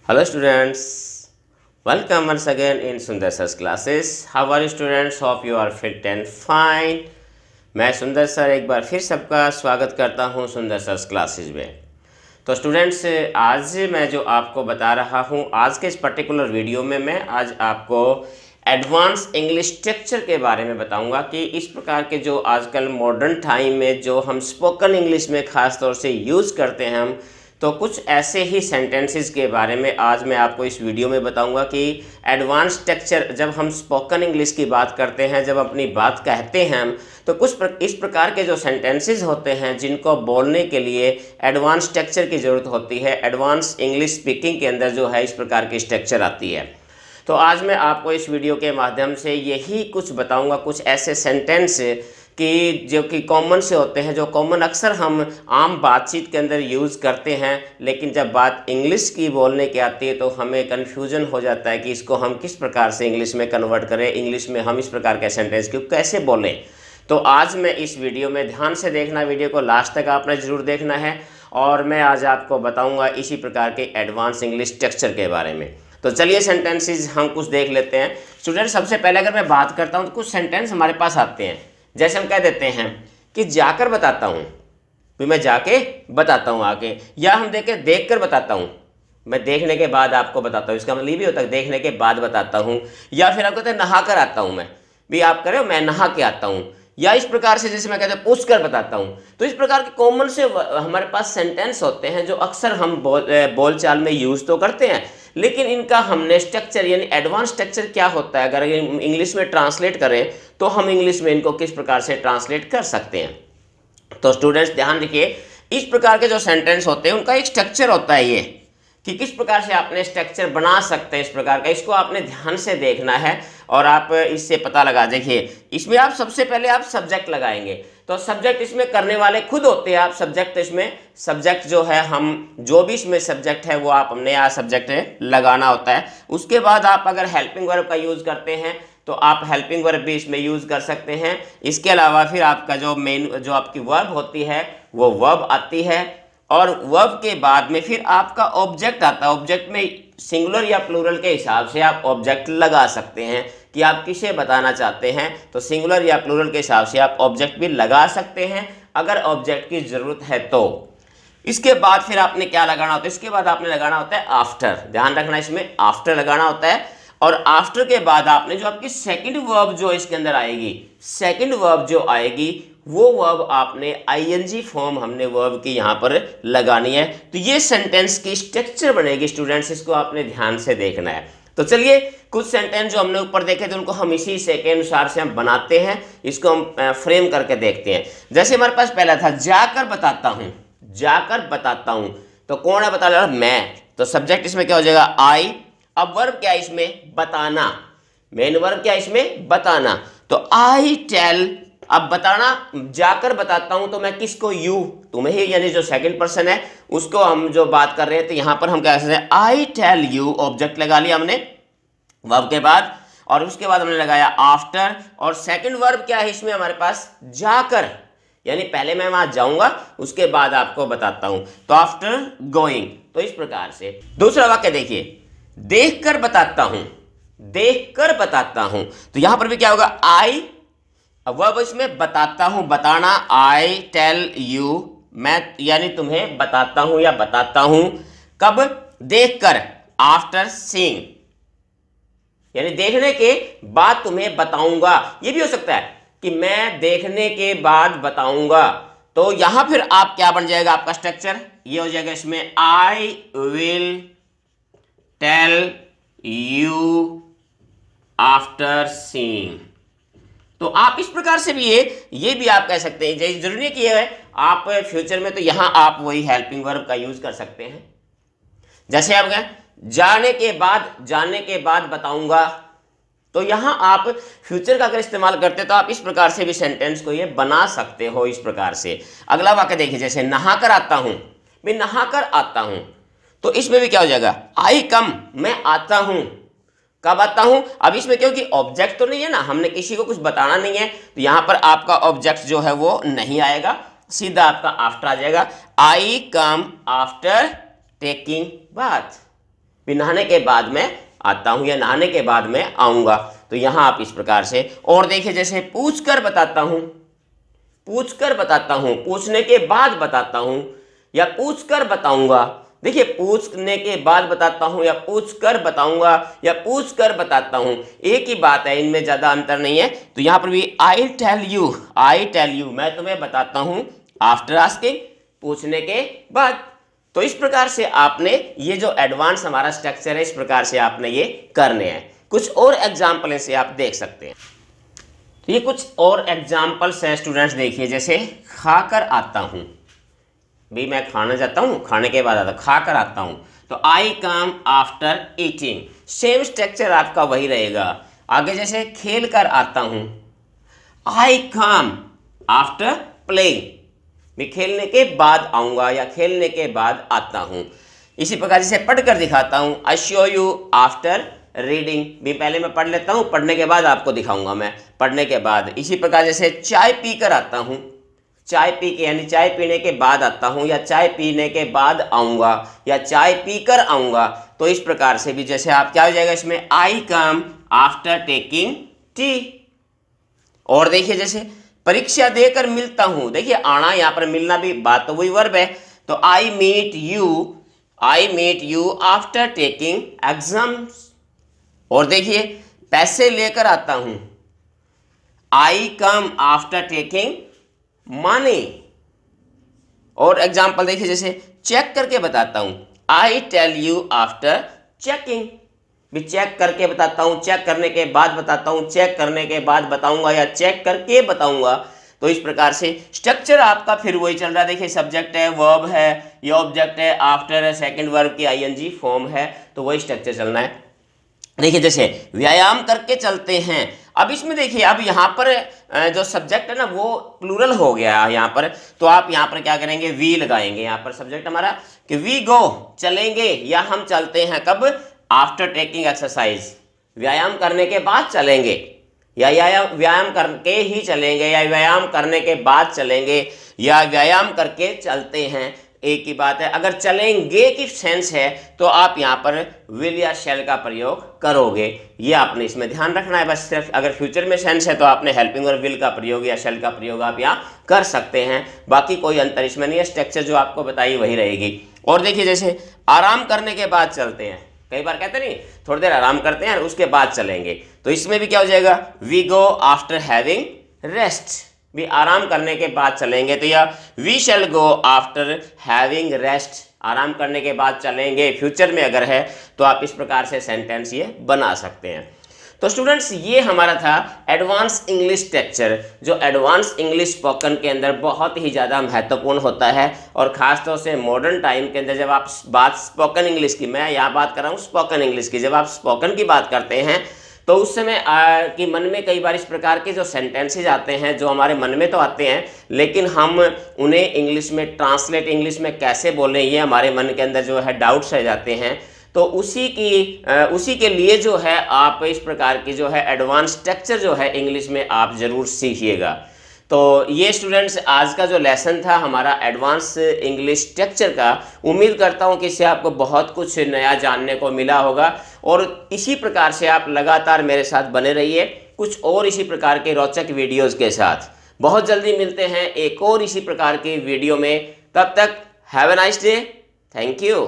Hello students, welcome once again in Sundar sir's classes. How are you students? Hope you are fit and fine. मैं सुंदर sir एक बार फिर सबका स्वागत करता हूं सुंदर सर्स क्लासेस में। तो स्टूडेंट्स, आज मैं जो आपको बता रहा हूं, आज के इस पर्टिकुलर वीडियो में मैं आज आपको एडवांस इंग्लिश स्ट्रक्चर के बारे में बताऊंगा कि इस प्रकार के जो आजकल मॉडर्न टाइम में जो हम स्पोकन इंग्लिश में ख़ास तौर से यूज़ करते हैं हम, तो कुछ ऐसे ही सेंटेंसेस के बारे में आज मैं आपको इस वीडियो में बताऊंगा कि एडवांस स्ट्रक्चर, जब हम स्पोकन इंग्लिश की बात करते हैं, जब अपनी बात कहते हैं हम, तो इस प्रकार के जो सेंटेंसेस होते हैं जिनको बोलने के लिए एडवांस स्ट्रक्चर की ज़रूरत होती है। एडवांस इंग्लिश स्पीकिंग के अंदर जो है इस प्रकार की स्ट्रक्चर आती है। तो आज मैं आपको इस वीडियो के माध्यम से यही कुछ बताऊंगा, कुछ ऐसे सेंटेंस कि जो कि कॉमन से होते हैं, जो कॉमन अक्सर हम आम बातचीत के अंदर यूज़ करते हैं, लेकिन जब बात इंग्लिश की बोलने की आती है तो हमें कन्फ्यूजन हो जाता है कि इसको हम किस प्रकार से इंग्लिश में कन्वर्ट करें, इंग्लिश में हम इस प्रकार के सेंटेंस को कैसे बोलें। तो आज मैं इस वीडियो में, ध्यान से देखना, वीडियो को लास्ट तक आपने ज़रूर देखना है, और मैं आज आपको बताऊँगा इसी प्रकार के एडवांस इंग्लिश स्ट्रक्चर के बारे में। तो चलिए सेंटेंसेस हम कुछ देख लेते हैं। स्टूडेंट, सबसे पहले अगर मैं बात करता हूँ तो कुछ सेंटेंस हमारे पास आते हैं, जैसे हम कह देते हैं कि जाकर बताता हूँ, फिर मैं जाके बताता हूँ आके, या हम देख कर बताता हूँ, मैं देखने के बाद आपको बताता हूँ। इसका मतलब भी होता है देखने के बाद बताता हूँ। या फिर आप कहते हैं नहा कर आता हूँ, मैं भी आप करें मैं नहा के आता हूँ। या इस प्रकार से जैसे मैं कहते हैं पूछ कर बताता हूँ। तो इस प्रकार के कॉमन से हमारे पास सेंटेंस होते हैं जो अक्सर हम बोलचाल में यूज़ तो करते हैं, लेकिन इनका हमने स्ट्रक्चर यानी एडवांस स्ट्रक्चर क्या होता है, अगर इंग्लिश में ट्रांसलेट करें तो हम इंग्लिश में इनको किस प्रकार से ट्रांसलेट कर सकते हैं। तो स्टूडेंट्स ध्यान रखिए, इस प्रकार के जो सेंटेंस होते हैं उनका एक स्ट्रक्चर होता है, ये कि किस प्रकार से आपने स्ट्रक्चर बना सकते हैं इस प्रकार का। इसको आपने ध्यान से देखना है और आप इससे पता लगा। देखिए, इसमें आप सबसे पहले आप सब्जेक्ट लगाएंगे, तो सब्जेक्ट इसमें करने वाले खुद होते हैं आप। सब्जेक्ट इसमें सब्जेक्ट जो है, हम जो भी इसमें सब्जेक्ट है वो आप हमने यहाँ सब्जेक्ट लगाना होता है। उसके बाद आप अगर हेल्पिंग वर्ब का यूज़ करते हैं तो आप हेल्पिंग वर्ब भी इसमें यूज़ कर सकते हैं। इसके अलावा फिर आपका जो मेन जो आपकी वर्ब होती है वो वर्ब आती है, और वर्ब के बाद में फिर आपका ऑब्जेक्ट आता है। ऑब्जेक्ट में सिंगुलर या प्लूरल के हिसाब से आप ऑब्जेक्ट लगा सकते हैं कि आप किसे बताना चाहते हैं, तो सिंगुलर या प्लूरल के हिसाब से आप ऑब्जेक्ट भी लगा सकते हैं अगर ऑब्जेक्ट की ज़रूरत है तो। इसके बाद फिर आपने क्या लगाना होता है, इसके बाद आपने लगाना होता है आफ्टर। ध्यान रखना, इसमें आफ्टर लगाना होता है, और आफ्टर के बाद आपने जो आपकी सेकंड वर्ब जो इसके अंदर आएगी, सेकंड वर्ब जो आएगी वो वर्ब आपने आईएनजी फॉर्म हमने वर्ब की यहाँ पर लगानी है। तो ये सेंटेंस की स्ट्रक्चर बनेगी स्टूडेंट्स, इसको आपने ध्यान से देखना है। तो चलिए कुछ सेंटेंस जो हमने ऊपर देखे थे उनको हम इसी से के अनुसार से हम बनाते हैं, इसको हम फ्रेम करके देखते हैं। जैसे हमारे पास पहला था जाकर बताता हूँ, जाकर बताता हूँ, तो कौन है बता रहा? मैं। तो सब्जेक्ट इसमें क्या हो जाएगा? आई। अब वर्ब क्या है इसमें? बताना। मेन वर्ब क्या है इसमें? बताना। तो आई टेल, अब बताना, जाकर बताता हूं, तो मैं किसको? यू, तुम्हें ही, यानी जो सेकंड पर्सन है उसको हम जो बात कर रहे हैं। तो यहां पर हम क्या कहते हैं? आई टेल यू, ऑब्जेक्ट लगा लिया हमने वर्ब के बाद, और उसके बाद हमने लगाया आफ्टर, और सेकंड वर्ब क्या है इसमें हमारे पास? जाकर, यानी पहले मैं वहां जाऊंगा उसके बाद आपको बताता हूं, तो आफ्टर गोइंग। तो इस प्रकार से दूसरा वाक्य देखिए, देखकर बताता हूं, देखकर बताता हूं, तो यहां पर भी क्या होगा? आई, अब वर्ब इसमें बताता हूं, बताना, आई टेल यू, मैं यानी तुम्हें बताता हूं या बताता हूं। कब? देखकर, आफ्टर सीइंग, यानी देखने के बाद तुम्हें बताऊंगा। ये भी हो सकता है कि मैं देखने के बाद बताऊंगा। तो यहां फिर आप क्या बन जाएगा आपका स्ट्रक्चर? ये हो जाएगा इसमें I will tell you after seeing. तो आप इस प्रकार से भी ये भी आप कह सकते हैं। जरूरी है कि ये है आप फ्यूचर में, तो यहां आप वही हेल्पिंग वर्ब का यूज कर सकते हैं। जैसे आप कहें जाने के बाद बताऊंगा, तो यहां आप फ्यूचर का अगर इस्तेमाल करते तो आप इस प्रकार से भी सेंटेंस को ये बना सकते हो इस प्रकार से। अगला वाक्य देखिए, जैसे नहाकर आता हूं, मैं नहाकर आता हूं, तो इसमें भी क्या हो जाएगा? आई कम, मैं आता हूं। कब आता हूं? अब इसमें क्योंकि ऑब्जेक्ट तो नहीं है ना, हमने किसी को कुछ बताना नहीं है, तो यहां पर आपका ऑब्जेक्ट जो है वो नहीं आएगा, सीधा आपका आफ्टर आ जाएगा। आई कम आफ्टर टेकिंग बाथ। भी नहाने के बाद मैं आता हूँ या नहाने के बाद मैं आऊँगा। तो यहाँ आप इस प्रकार से, और देखिए जैसे पूछ कर बताता हूँ, पूछ कर बताता हूँ, पूछने के बाद बताता हूँ या पूछ कर बताऊँगा। देखिए पूछने के बाद बताता हूँ या पूछ कर बताऊँगा या पूछ कर बताता हूँ, एक ही बात है, इनमें ज़्यादा अंतर नहीं है। तो यहाँ पर भी I tell you, I tell you, मैं तुम्हें बताता हूँ, आफ्टर आस्किंग, पूछने के बाद। तो इस प्रकार से आपने ये जो एडवांस हमारा स्ट्रक्चर है, इस प्रकार से आपने ये करने हैं। कुछ और एग्जाम्पल से आप देख सकते हैं। तो ये कुछ और एग्जाम्पल्स हैं स्टूडेंट्स, देखिए जैसे खाकर आता हूँ, भी मैं खाना जाता हूँ, खाने के बाद आता, खाकर आता हूँ। तो I come after eating, same structure आपका वही रहेगा। आगे जैसे खेल कर आता हूँ, आई कम आफ्टर प्लेइंग, मैं खेलने के बाद आऊँगा या खेलने के बाद आता हूँ। इसी प्रकार जैसे पढ़कर दिखाता हूँ, I show you after reading, भी पहले मैं पढ़ लेता हूँ, पढ़ने के बाद आपको दिखाऊंगा मैं पढ़ने के बाद। इसी प्रकार जैसे चाय पी कर आता हूँ, चाय पी के यानी चाय पीने के बाद आता हूँ या चाय पीने के बाद आऊँगा या चाय पी कर आऊँगा। तो इस प्रकार से भी जैसे आप क्या हो जाएगा इसमें, आई कम आफ्टर टेकिंग टी। और देखिए जैसे परीक्षा देकर मिलता हूँ, देखिए आना, यहाँ पर मिलना भी बात तो वही वर्ब है। तो I meet you after taking exams. और देखिए पैसे लेकर आता हूँ, I come after taking money. और एग्जाम्पल देखिए जैसे चेक करके बताता हूँ, I tell you after checking, भी चेक करके बताता हूँ, चेक करने के बाद बताता हूँ, चेक करने के बाद बताऊंगा या चेक करके बताऊंगा। तो इस प्रकार से स्ट्रक्चर आपका फिर वही चल रहा है। देखिए सब्जेक्ट है, वर्ब है, ये ऑब्जेक्ट है, आफ्टर है, सेकंड वर्ब की आईएनजी फॉर्म है, तो वही स्ट्रक्चर चलना है। देखिए जैसे व्यायाम करके चलते हैं, अब इसमें देखिए अब यहाँ पर जो सब्जेक्ट है ना वो प्लूरल हो गया यहाँ पर। तो आप यहाँ पर क्या करेंगे, वी लगाएंगे यहाँ पर सब्जेक्ट हमारा, कि वी गो चलेंगे या हम चलते हैं, कब, आफ्टर टेकिंग एक्सरसाइज, व्यायाम करने के बाद चलेंगे या व्यायाम करके ही चलेंगे या व्यायाम करने के बाद चलेंगे या व्यायाम करके चलते हैं, एक ही बात है। अगर चलेंगे की सेंस है तो आप यहाँ पर विल या शैल का प्रयोग करोगे, ये आपने इसमें ध्यान रखना है। बस सिर्फ अगर फ्यूचर में सेंस है तो आपने हेल्पिंग और विल का प्रयोग या शैल का प्रयोग आप यहाँ कर सकते हैं, बाकी कोई अंतर इसमें नहीं है। स्ट्रक्चर जो आपको बताई वही रहेगी। और देखिए जैसे आराम करने के बाद चलते हैं, कई बार कहते नहीं थोड़ी देर आराम करते हैं उसके बाद चलेंगे, तो इसमें भी क्या हो जाएगा, we go after having rest, भी आराम करने के बाद चलेंगे। तो या we shall go after having rest, आराम करने के बाद चलेंगे, फ्यूचर में अगर है तो आप इस प्रकार से सेंटेंस ये बना सकते हैं। तो स्टूडेंट्स ये हमारा था एडवांस इंग्लिश स्ट्रक्चर, जो एडवांस इंग्लिश स्पोकन के अंदर बहुत ही ज़्यादा महत्वपूर्ण होता है। और ख़ासतौर से मॉडर्न टाइम के अंदर जब आप बात स्पोकन इंग्लिश की, मैं यहाँ बात कर रहा हूँ स्पोकन इंग्लिश की, जब आप स्पोकन की बात करते हैं तो उस समय कि मन में कई बार इस प्रकार के जो सेंटेंसेज आते हैं जो हमारे मन में तो आते हैं, लेकिन हम उन्हें इंग्लिश में ट्रांसलेट इंग्लिश में कैसे बोलें ये हमारे मन के अंदर जो है डाउट्स रह जाते हैं। तो उसी के लिए जो है आप इस प्रकार की जो है एडवांस स्ट्रक्चर जो है इंग्लिश में आप ज़रूर सीखिएगा। तो ये स्टूडेंट्स आज का जो लेसन था हमारा एडवांस इंग्लिश स्ट्रक्चर का, उम्मीद करता हूँ कि इससे आपको बहुत कुछ नया जानने को मिला होगा। और इसी प्रकार से आप लगातार मेरे साथ बने रहिए कुछ और इसी प्रकार के रोचक वीडियोज़ के साथ। बहुत जल्दी मिलते हैं एक और इसी प्रकार के वीडियो में, तब तक have a nice day, thank you.